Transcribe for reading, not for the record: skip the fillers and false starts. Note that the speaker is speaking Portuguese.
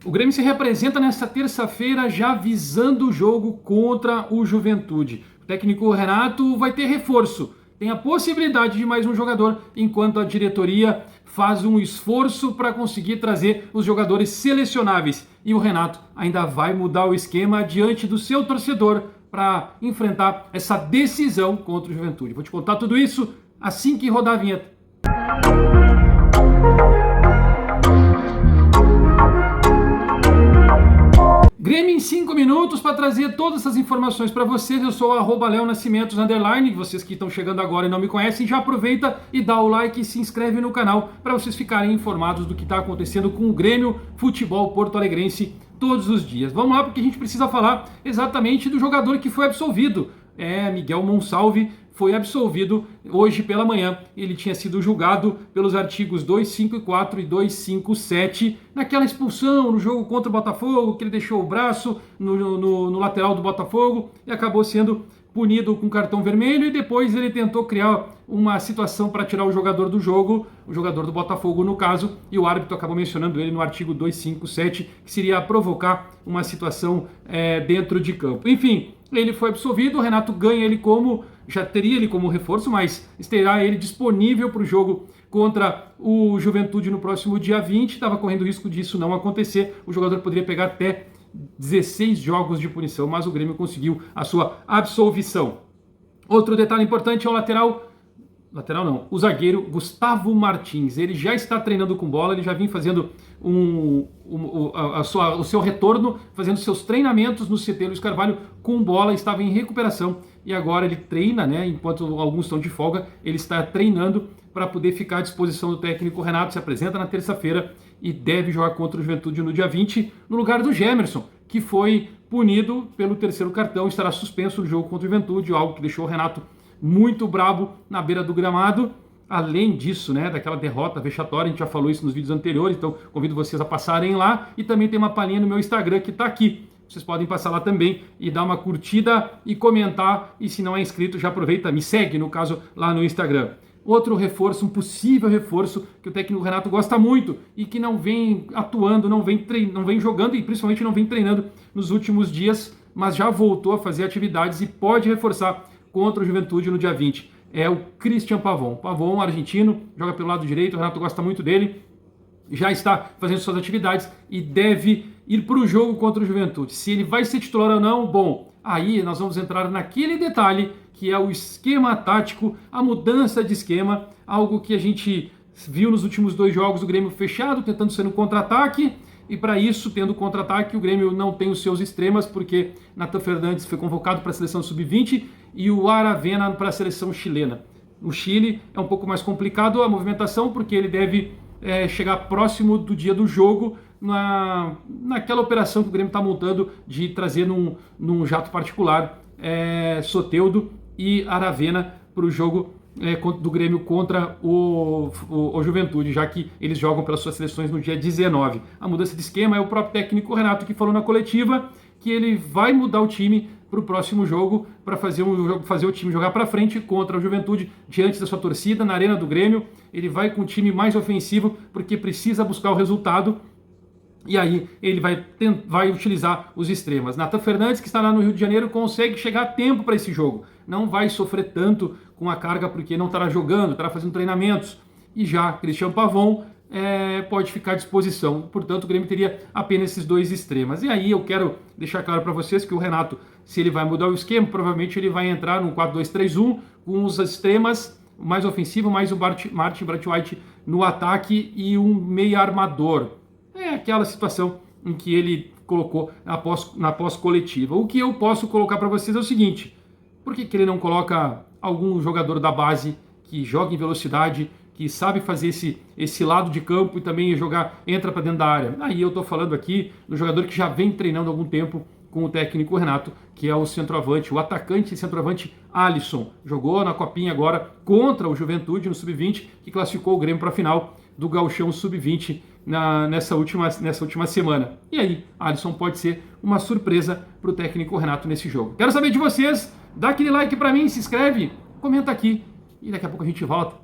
O Grêmio se representa nesta terça-feira já visando o jogo contra o Juventude. O técnico Renato vai ter reforço, tem a possibilidade de mais um jogador, enquanto a diretoria faz um esforço para conseguir trazer os jogadores selecionáveis. E o Renato ainda vai mudar o esquema diante do seu torcedor para enfrentar essa decisão contra o Juventude. Vou te contar tudo isso assim que rodar a vinheta. Grêmio em 5 minutos para trazer todas essas informações para vocês. Eu sou o @leonascimentos_. Vocês que estão chegando agora e não me conhecem, já aproveita e dá o like e se inscreve no canal para vocês ficarem informados do que está acontecendo com o Grêmio Futebol Porto Alegrense todos os dias. Vamos lá, porque a gente precisa falar exatamente do jogador que foi absolvido. Miguel Monsalve foi absolvido hoje pela manhã. Ele tinha sido julgado pelos artigos 254 e 257 naquela expulsão no jogo contra o Botafogo, que ele deixou o braço no lateral do Botafogo e acabou sendo punido com cartão vermelho, e depois ele tentou criar uma situação para tirar o jogador do jogo, o jogador do Botafogo no caso, e o árbitro acabou mencionando ele no artigo 257, que seria provocar uma situação dentro de campo. Enfim, ele foi absolvido, o Renato ganha ele já teria ele como reforço, mas terá ele disponível para o jogo contra o Juventude no próximo dia 20, estava correndo risco disso não acontecer, o jogador poderia pegar até 16 jogos de punição, mas o Grêmio conseguiu a sua absolvição. Outro detalhe importante é o zagueiro Gustavo Martins. Ele já está treinando com bola, ele já vinha fazendo o seu retorno, fazendo seus treinamentos no CT Luiz Carvalho com bola, estava em recuperação e agora ele treina, enquanto alguns estão de folga, ele está treinando para poder ficar à disposição do técnico Renato. Se apresenta na terça-feira e deve jogar contra o Juventude no dia 20, no lugar do Gemerson, que foi punido pelo terceiro cartão, estará suspenso no jogo contra o Juventude, algo que deixou o Renato muito brabo na beira do gramado. Além disso, daquela derrota vexatória, a gente já falou isso nos vídeos anteriores, então convido vocês a passarem lá, e também tem uma palhinha no meu Instagram que está aqui. Vocês podem passar lá também e dar uma curtida e comentar, e se não é inscrito, já aproveita, me segue, no caso, lá no Instagram. Outro reforço, um possível reforço que o técnico Renato gosta muito e que não vem atuando, não vem jogando e principalmente não vem treinando nos últimos dias, mas já voltou a fazer atividades e pode reforçar contra o Juventude no dia 20. É o Cristian Pavón. Pavón, argentino, joga pelo lado direito, o Renato gosta muito dele, já está fazendo suas atividades e deve ir para o jogo contra o Juventude. Se ele vai ser titular ou não, bom, aí nós vamos entrar naquele detalhe que é o esquema tático, a mudança de esquema, algo que a gente viu nos últimos 2 jogos, o Grêmio fechado, tentando ser no contra-ataque, e para isso, tendo contra-ataque, o Grêmio não tem os seus extremas, porque Nathan Fernandes foi convocado para a seleção sub-20 e o Aravena para a seleção chilena. No Chile é um pouco mais complicado a movimentação, porque ele deve chegar próximo do dia do jogo, naquela operação que o Grêmio está montando de trazer num jato particular Soteldo e Aravena para o jogo do Grêmio contra o Juventude, já que eles jogam pelas suas seleções no dia 19. A mudança de esquema é o próprio técnico Renato que falou na coletiva que ele vai mudar o time para o próximo jogo, para fazer o time jogar para frente contra a Juventude, diante da sua torcida, na arena do Grêmio. Ele vai com um time mais ofensivo, porque precisa buscar o resultado, e aí ele vai utilizar os extremas. Nathan Fernandes, que está lá no Rio de Janeiro, consegue chegar a tempo para esse jogo. Não vai sofrer tanto com a carga, porque não estará jogando, estará fazendo treinamentos. E já Cristian Pavón pode ficar à disposição. Portanto, o Grêmio teria apenas esses 2 extremas. E aí eu quero deixar claro para vocês que o Renato, se ele vai mudar o esquema, provavelmente ele vai entrar num 4-2-3-1, com os extremas mais ofensivo, mais o Martin Braithwaite no ataque e um meia armador. É aquela situação em que ele colocou na pós-coletiva. O que eu posso colocar para vocês é o seguinte: por que ele não coloca algum jogador da base que joga em velocidade, que sabe fazer esse lado de campo e também entra para dentro da área? Aí eu estou falando aqui do jogador que já vem treinando há algum tempo com o técnico Renato, que é o centroavante, o atacante e centroavante Alisson. Jogou na Copinha agora contra o Juventude no Sub-20, que classificou o Grêmio para a final do Gauchão Sub-20 nessa última semana. E aí, Alisson pode ser uma surpresa para o técnico Renato nesse jogo. Quero saber de vocês, dá aquele like para mim, se inscreve, comenta aqui e daqui a pouco a gente volta.